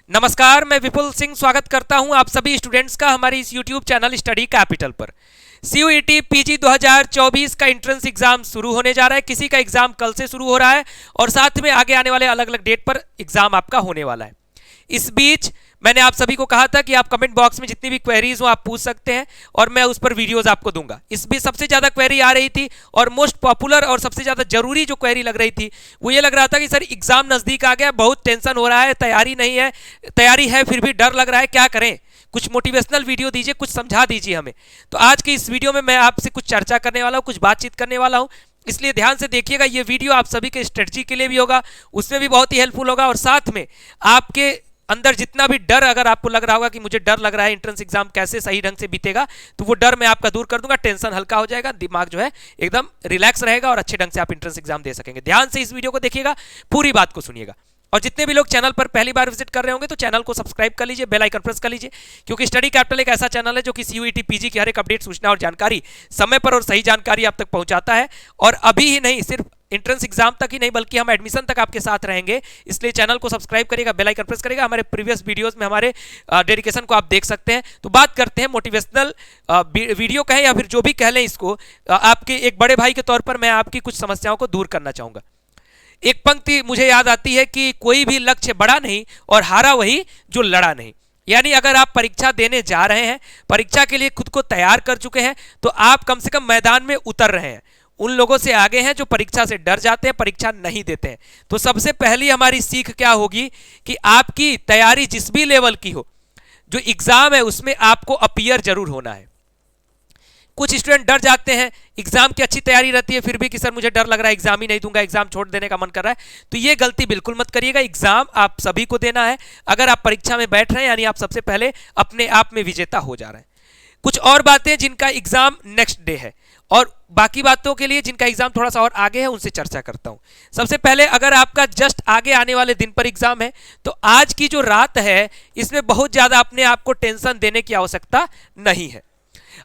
नमस्कार, मैं विपुल सिंह स्वागत करता हूं आप सभी स्टूडेंट्स का हमारे इस YouTube चैनल स्टडी कैपिटल पर। CUET PG 2024 का एंट्रेंस एग्जाम शुरू होने जा रहा है। किसी का एग्जाम कल से शुरू हो रहा है और साथ में आगे आने वाले अलग अलग डेट पर एग्जाम आपका होने वाला है। इस बीच मैंने आप सभी को कहा था कि आप कमेंट बॉक्स में जितनी भी क्वेरीज हो आप पूछ सकते हैं और मैं उस पर वीडियोस आपको दूंगा। इस बीच सबसे ज़्यादा क्वेरी आ रही थी और मोस्ट पॉपुलर और सबसे ज़्यादा जरूरी जो क्वेरी लग रही थी वो ये लग रहा था कि सर एग्जाम नज़दीक आ गया, बहुत टेंशन हो रहा है, तैयारी नहीं है, तैयारी है फिर भी डर लग रहा है, क्या करें, कुछ मोटिवेशनल वीडियो दीजिए, कुछ समझा दीजिए हमें। तो आज की इस वीडियो में मैं आपसे कुछ चर्चा करने वाला हूँ, कुछ बातचीत करने वाला हूँ, इसलिए ध्यान से देखिएगा। ये वीडियो आप सभी के स्ट्रेटजी के लिए भी होगा, उसमें भी बहुत ही हेल्पफुल होगा और साथ में आपके अंदर जितना भी डर अगर आपको लग रहा होगा कि मुझे डर लग रहा है एंट्रेंस एग्जाम कैसे सही ढंग से बीतेगा, तो वो डर मैं आपका दूर कर दूंगा, टेंशन हल्का हो जाएगा, दिमाग जो है एकदम रिलैक्स रहेगा और अच्छे ढंग से आप एंट्रेंस एग्जाम दे सकेंगे। ध्यान से इस वीडियो को देखिएगा, पूरी बात को सुनिएगा। और जितने भी लोग चैनल पर पहली बार विजिट कर रहे होंगे तो चैनल को सब्सक्राइब कर लीजिए, बेल आइकन प्रेस कर लीजिए, क्योंकि स्टडी कैपिटल एक ऐसा चैनल है जो कि CUET PG की हर एक अपडेट, सूचना और जानकारी समय पर और सही जानकारी आप तक पहुंचाता है। और अभी ही नहीं, सिर्फ एंट्रेंस एग्जाम तक ही नहीं बल्कि हम एडमिशन तक आपके साथ रहेंगे, इसलिए चैनल को सब्सक्राइब करिएगा, बेल आइकन प्रेस करिएगा। हमारे प्रीवियस वीडियोस में हमारे डेडिकेशन को आप देख सकते हैं। तो बात करते हैं मोटिवेशनल वीडियो कहें या फिर जो भी कह लें इसको, आपके एक बड़े भाई के तौर पर मैं आपकी कुछ समस्याओं को दूर करना चाहूँगा। एक पंक्ति मुझे याद आती है कि कोई भी लक्ष्य बड़ा नहीं और हारा वही जो लड़ा नहीं। यानी अगर आप परीक्षा देने जा रहे हैं, परीक्षा के लिए खुद को तैयार कर चुके हैं, तो आप कम से कम मैदान में उतर रहे हैं। उन लोगों से आगे हैं जो परीक्षा से डर जाते हैं, परीक्षा नहीं देते हैं। तो सबसे पहली हमारी सीख क्या होगी कि आपकी तैयारी जिस भी लेवल की हो, जो एग्जाम है उसमें आपको अपीयर जरूर होना है। कुछ स्टूडेंट डर जाते हैं, एग्जाम की अच्छी तैयारी रहती है फिर भी कि सर मुझे डर लग रहा है, एग्जाम ही नहीं दूंगा, एग्जाम छोड़ देने का मन कर रहा है। तो ये गलती बिल्कुल मत करिएगा। एग्जाम आप सभी को देना है। अगर आप परीक्षा में बैठ रहे हैं यानी आप सबसे पहले अपने आप में विजेता हो जा रहे हैं। कुछ और बातें जिनका एग्जाम नेक्स्ट डे है और बाकी बातों के लिए जिनका एग्जाम थोड़ा सा और आगे है उनसे चर्चा करता हूं। सबसे पहले अगर आपका जस्ट आगे आने वाले दिन पर एग्जाम है तो आज की जो रात है इसमें बहुत ज्यादा अपने आप को टेंशन देने की आवश्यकता नहीं है।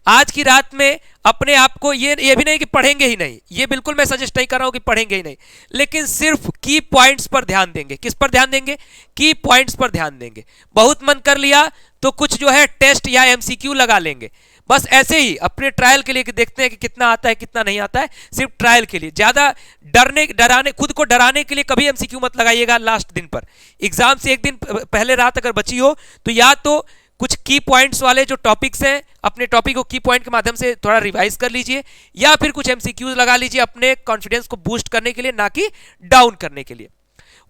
आज की रात में अपने आप को ये भी नहीं कि पढ़ेंगे ही नहीं, ये बिल्कुल मैं सजेस्ट नहीं कर रहा हूं कि पढ़ेंगे ही नहीं, लेकिन सिर्फ की पॉइंट्स पर ध्यान देंगे। किस पर ध्यान देंगे? की पॉइंट्स पर ध्यान देंगे। बहुत मन कर लिया तो कुछ जो है टेस्ट या MCQ लगा लेंगे, बस ऐसे ही अपने ट्रायल के लिए कि देखते हैं कि कितना आता है कितना नहीं आता है, सिर्फ ट्रायल के लिए। ज्यादा डराने खुद को डराने के लिए कभी MCQ मत लगाइएगा लास्ट दिन पर। एग्जाम से एक दिन पहले रात अगर बची हो तो या तो कुछ की पॉइंट्स वाले जो टॉपिक्स हैं अपने टॉपिक को की पॉइंट के माध्यम से थोड़ा रिवाइज कर लीजिए, या फिर कुछ MCQs लगा लीजिए अपने कॉन्फिडेंस को बूस्ट करने के लिए, ना कि डाउन करने के लिए।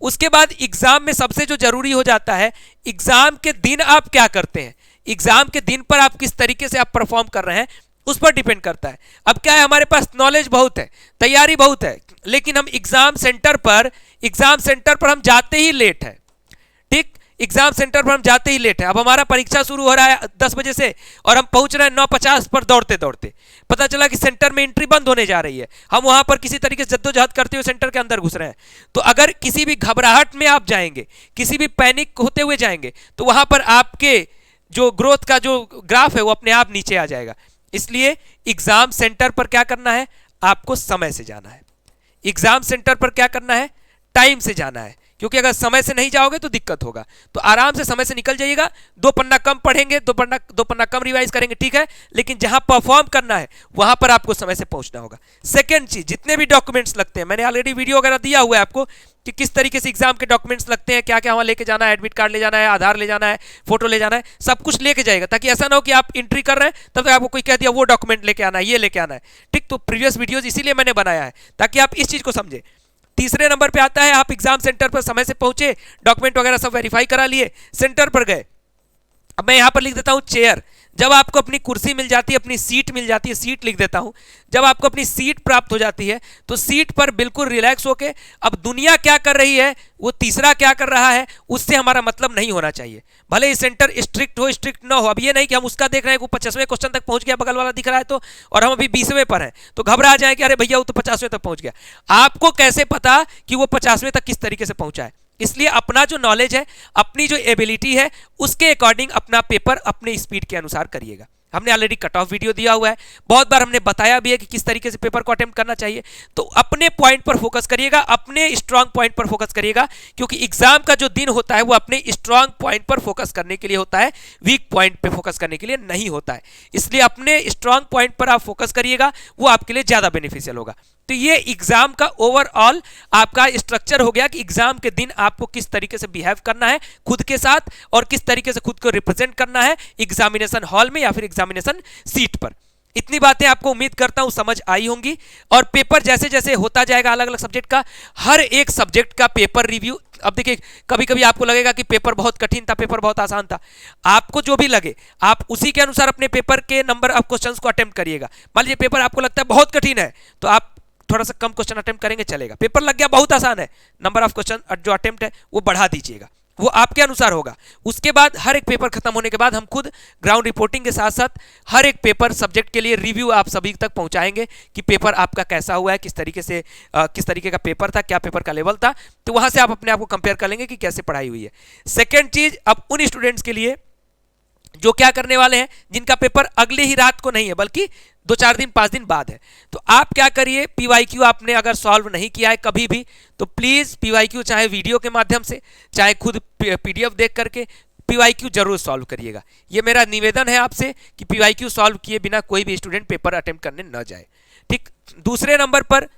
उसके बाद एग्जाम में सबसे जो जरूरी हो जाता है, एग्जाम के दिन आप क्या करते हैं, एग्जाम के दिन पर आप किस तरीके से आप परफॉर्म कर रहे हैं उस पर डिपेंड करता है। अब क्या है, हमारे पास नॉलेज बहुत है, तैयारी बहुत है, लेकिन हम एग्जाम सेंटर पर हम जाते ही लेट है। ठीक, एग्जाम सेंटर पर हम जाते ही लेट है। अब हमारा परीक्षा शुरू हो रहा है 10 बजे से और हम पहुंच रहे हैं 9:50 पर दौड़ते दौड़ते। पता चला कि सेंटर में एंट्री बंद होने जा रही है, हम वहां पर किसी तरीके से जद्दोजहद करते हुए सेंटर के अंदर घुस रहे हैं। तो अगर किसी भी घबराहट में आप जाएंगे, किसी भी पैनिक होते हुए जाएंगे, तो वहां पर आपके जो ग्रोथ का जो ग्राफ है वो अपने आप नीचे आ जाएगा। इसलिए एग्जाम सेंटर पर क्या करना है, आपको समय से जाना है। एग्जाम सेंटर पर क्या करना है, टाइम से जाना है, क्योंकि अगर समय से नहीं जाओगे तो दिक्कत होगा। तो आराम से समय से निकल जाइएगा, 2 पन्ना कम पढ़ेंगे, 2 पन्ना कम रिवाइज करेंगे, ठीक है, लेकिन जहां परफॉर्म करना है वहां पर आपको समय से पहुंचना होगा। सेकंड चीज, जितने भी डॉक्यूमेंट्स लगते हैं, मैंने ऑलरेडी वीडियो वगैरह दिया हुआ है आपको कि किस तरीके से एग्जाम के डॉक्यूमेंट्स लगते हैं, क्या क्या वहां लेके जाना है, एडमिट कार्ड ले जाना है, आधार ले जाना है, फोटो ले जाना है, सब कुछ लेके जाएगा, ताकि ऐसा ना हो कि आप एंट्री कर रहे हैं तब तक आपको कोई कह दिया वो डॉक्यूमेंट लेके आना है, ये लेके आना है। ठीक, तो प्रीवियस वीडियोज इसीलिए मैंने बनाया है ताकि आप इस चीज को समझे। तीसरे नंबर पे आता है, आप एग्जाम सेंटर पर समय से पहुंचे, डॉक्यूमेंट वगैरह सब वेरीफाई करा लिए, सेंटर पर गए। अब मैं यहां पर लिख देता हूं चेयर। जब आपको अपनी कुर्सी मिल जाती है, अपनी सीट मिल जाती है, सीट लिख देता हूं, जब आपको अपनी सीट प्राप्त हो जाती है तो सीट पर बिल्कुल रिलैक्स होके, अब दुनिया क्या कर रही है, वो तीसरा क्या कर रहा है, उससे हमारा मतलब नहीं होना चाहिए। भले ही सेंटर स्ट्रिक्ट हो स्ट्रिक्ट ना हो, अब ये नहीं कि हम उसका देख रहे हैं वो 50वें क्वेश्चन तक पहुंच गया, बगल वाला दिख रहा है तो, और हम अभी 20वें पर हैं, तो घबरा जाए कि अरे भैया वो तो 50वें तक पहुंच गया। आपको कैसे पता कि वो 50वें तक किस तरीके से पहुंचा है? इसलिए अपना जो नॉलेज है, अपनी जो एबिलिटी है, उसके अकॉर्डिंग अपना पेपर अपने स्पीड के अनुसार करिएगा। हमने ऑलरेडी कट ऑफ वीडियो दिया हुआ है, बहुत बार हमने बताया भी है कि किस तरीके से पेपर को अटेम्प्ट करना चाहिए। तो अपने पॉइंट पर फोकस करिएगा, अपने स्ट्रांग पॉइंट पर फोकस करिएगा, क्योंकि एग्जाम का जो दिन होता है वो अपने स्ट्रांग पॉइंट पर फोकस करने के लिए होता है, वीक पॉइंट पे फोकस करने के लिए नहीं होता है। इसलिए अपने स्ट्रांग पॉइंट पर आप फोकस करिएगा, वो आपके लिए ज्यादा बेनिफिशियल होगा। तो ये एग्जाम का ओवरऑल आपका स्ट्रक्चर हो गया कि एग्जाम के दिन आपको किस तरीके से बिहेव करना है खुद के साथ और किस तरीके से खुद को रिप्रेजेंट करना है एग्जामिनेशन हॉल में या फिर एग्जामिनेशन सीट पर। इतनी बातें आपको उम्मीद करता हूं समझ आई होंगी। और पेपर जैसे जैसे होता जाएगा अलग अलग सब्जेक्ट का, हर एक सब्जेक्ट का पेपर रिव्यू। अब देखिए, कभी कभी आपको लगेगा कि पेपर बहुत कठिन था, पेपर बहुत आसान था, आपको जो भी लगे आप उसी के अनुसार अपने पेपर के नंबर ऑफ क्वेश्चंस को अटेम्प्ट करिएगा। मान लीजिए पेपर आपको लगता है बहुत कठिन है तो आप थोड़ा सा कम क्वेश्चन अटेम्प्ट करेंगे, चलेगा। पेपर लग गया बहुत आसान है, नंबर ऑफ क्वेश्चन जो अटेम्प्ट है वो बढ़ा दीजिएगा, वो आपके अनुसार होगा। उसके बाद हर एक पेपर खत्म होने के बाद हम खुद ग्राउंड रिपोर्टिंग के साथ साथ हर एक पेपर सब्जेक्ट के लिए रिव्यू आप सभी तक पहुंचाएंगे कि पेपर आपका कैसा हुआ है, किस तरीके का पेपर था, क्या पेपर का लेवल था। तो वहां से आप अपने आप को कंपेयर कर लेंगे कि कैसे पढ़ाई हुई है। सेकेंड चीज, अब उन स्टूडेंट्स के लिए जो क्या करने वाले हैं, जिनका पेपर अगले ही रात को नहीं है बल्कि 2-4 दिन 5 दिन बाद है, तो आप क्या करिए, पीवाईक्यू आपने अगर सॉल्व नहीं किया है कभी भी तो प्लीज पीवाईक्यू चाहे वीडियो के माध्यम से चाहे खुद पीडीएफ देख करके पीवाईक्यू जरूर सॉल्व करिएगा। ये मेरा निवेदन है आपसे कि पीवाईक्यू सॉल्व किए बिना कोई भी स्टूडेंट पेपर अटेम्प्ट करने न जाए। ठीक, दूसरे नंबर पर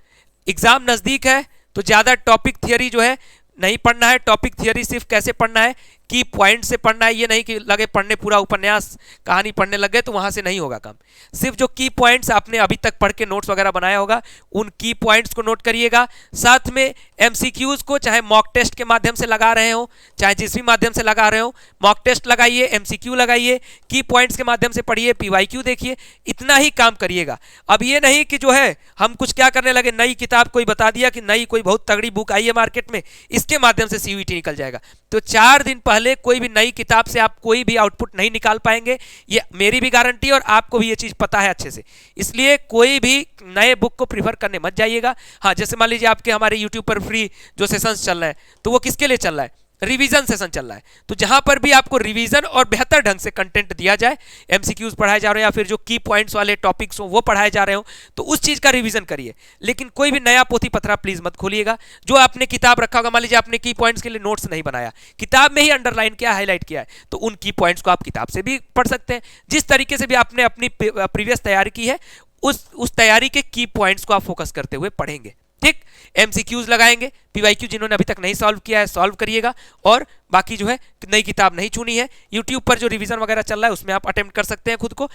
एग्जाम नजदीक है तो ज्यादा टॉपिक थियरी जो है नहीं पढ़ना है। टॉपिक थियरी सिर्फ कैसे पढ़ना है, की पॉइंट से पढ़ना है। ये नहीं कि लगे पढ़ने पूरा उपन्यास कहानी पढ़ने लग गए तो वहां से नहीं होगा काम। सिर्फ जो की पॉइंट्स आपने अभी तक पढ़ के नोट्स वगैरह बनाया होगा उन की पॉइंट्स को नोट करिएगा। साथ में एमसीक्यूज को चाहे मॉक टेस्ट के माध्यम से लगा रहे हो चाहे जिस भी माध्यम से लगा रहे हो, मॉक टेस्ट लगाइए, एमसीक्यू लगाइए, की पॉइंट्स के माध्यम से पढ़िए, पीवाईक्यू देखिए, इतना ही काम करिएगा। अब ये नहीं कि जो है हम कुछ क्या करने लगे, नई किताब कोई बता दिया कि नई कोई बहुत तगड़ी बुक आई है मार्केट में, इसके माध्यम से सीयूईटी निकल जाएगा। तो 4 दिन पहले कोई भी नई किताब से आप कोई भी आउटपुट नहीं निकाल पाएंगे, ये मेरी भी गारंटी और आपको भी ये चीज पता है अच्छे से। इसलिए कोई भी नए बुक को प्रीफर करने मत जाइएगा। हाँ, जैसे मान लीजिए आपके हमारे यूट्यूब पर फ्री जो सेशंस चल रहे हैं तो वो किसके लिए चल रहा है, रिवीजन सेशन चल रहा है। तो जहां पर भी आपको रिवीजन और बेहतर ढंग से कंटेंट दिया जाए, एमसीक्यूज पढ़ाए जा रहे हैं या फिर जो की पॉइंट्स वाले टॉपिक्स हो वो पढ़ाए जा रहे हो, तो उस चीज का रिवीजन करिए। लेकिन कोई भी नया पोथी पत्रा प्लीज मत खोलिएगा। जो आपने किताब रखा होगा, मान लीजिए आपने की पॉइंट्स के लिए नोट्स नहीं बनाया, किताब में ही अंडरलाइन किया, हाईलाइट किया है, तो उन की पॉइंट्स को आप किताब से भी पढ़ सकते हैं। जिस तरीके से भी आपने अपनी प्रीवियस तैयारी की है उस तैयारी के की पॉइंट्स को आप फोकस करते हुए पढ़ेंगे। ठीक, एमसीक्यूज लगाएंगे, पीवाईक्यू जिन्होंने अभी तक नहीं सॉल्व किया है सॉल्व करिएगा। और बाकी जो है नई किताब नहीं चुनी है, यूट्यूब पर जो रिवीजन वगैरह चल रहा है उसमें आप अटेम्प्ट कर सकते हैं खुद को।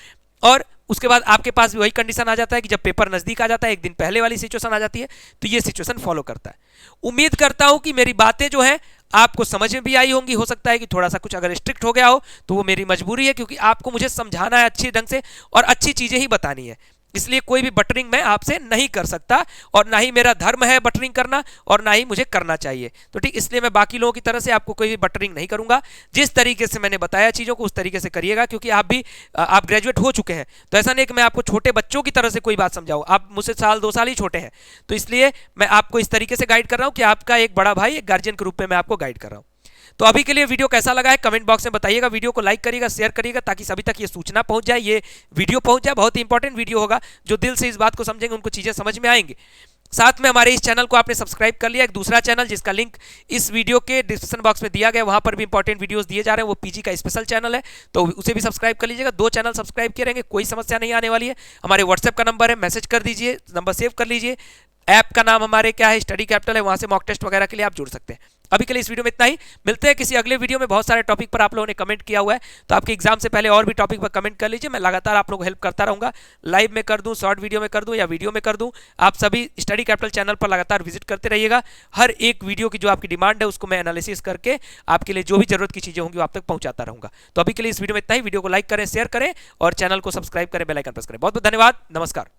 और उसके बाद आपके पास भी वही कंडीशन आ जाता है कि जब पेपर नजदीक आ जाता है, एक दिन पहले वाली सिचुएशन आ जाती है, तो ये सिचुएशन फॉलो करता है। उम्मीद करता हूं कि मेरी बातें जो है आपको समझ में भी आई होंगी। हो सकता है कि थोड़ा सा कुछ अगर स्ट्रिक्ट हो गया हो तो वो मेरी मजबूरी है, क्योंकि आपको मुझे समझाना है अच्छी ढंग से और अच्छी चीजें ही बतानी है। इसलिए कोई भी बटरिंग मैं आपसे नहीं कर सकता और ना ही मेरा धर्म है बटरिंग करना और ना ही मुझे करना चाहिए। तो ठीक, इसलिए मैं बाकी लोगों की तरह से आपको कोई भी बटरिंग नहीं करूंगा। जिस तरीके से मैंने बताया चीज़ों को उस तरीके से करिएगा, क्योंकि आप ग्रेजुएट हो चुके हैं, तो ऐसा नहीं कि मैं आपको छोटे बच्चों की तरह से कोई बात समझाऊं। आप मुझसे 1-2 साल ही छोटे हैं, तो इसलिए मैं आपको इस तरीके से गाइड कर रहा हूं कि आपका एक बड़ा भाई, एक गार्जियन के रूप में मैं आपको गाइड कर रहा हूं। तो अभी के लिए वीडियो कैसा लगा है कमेंट बॉक्स में बताइएगा। वीडियो को लाइक करिएगा, शेयर करिएगा, ताकि सभी तक ये सूचना पहुंच जाए, ये वीडियो पहुंच जाए। बहुत ही इंपॉर्टेंट वीडियो होगा, जो दिल से इस बात को समझेंगे उनको चीजें समझ में आएंगी। साथ में हमारे इस चैनल को आपने सब्सक्राइब कर लिया, एक दूसरा चैनल जिसका लिंक इस वीडियो के डिस्क्रिप्शन बॉक्स में दिया गया, वहां पर भी इंपॉर्टेंट वीडियोस दिए जा रहे हैं, वो पीजी का स्पेशल चैनल है, तो उसे भी सब्सक्राइब कर लीजिएगा। 2 चैनल सब्सक्राइब किए रहेंगे, कोई समस्या नहीं आने वाली है। हमारे व्हाट्सएप का नंबर है, मैसेज कर दीजिए, नंबर सेव कर लीजिए। ऐप का नाम हमारे क्या है, स्टडी कैपिटल है, वहां से मॉक टेस्ट वगैरह के लिए आप जुड़ सकते हैं। अभी के लिए इस वीडियो में इतना ही, मिलते हैं किसी अगले वीडियो में। बहुत सारे टॉपिक पर आप लोगों ने कमेंट किया हुआ है, तो आपके एग्जाम से पहले और भी टॉपिक पर कमेंट कर लीजिए। मैं लगातार आप लोगों को हेल्प करता रहूंगा, लाइव में कर दूं, शॉर्ट वीडियो में कर दूं या वीडियो में कर दूं। आप सभी स्टडी कैपिटल चैनल पर लगातार विजिट करते रहिएगा। हर एक वीडियो की जो आपकी डिमांड है उसको मैं एनालिसिस करके आपके लिए जो भी जरूरत की चीजें होंगी आप तक पहुंचाता रहूंगा। तो अभी के लिए इस वीडियो में इतना ही। वीडियो को लाइक करें, शेयर करें और चैनल को सब्सक्राइब करें, बेल आइकन प्रेस करें। बहुत बहुत धन्यवाद, नमस्कार।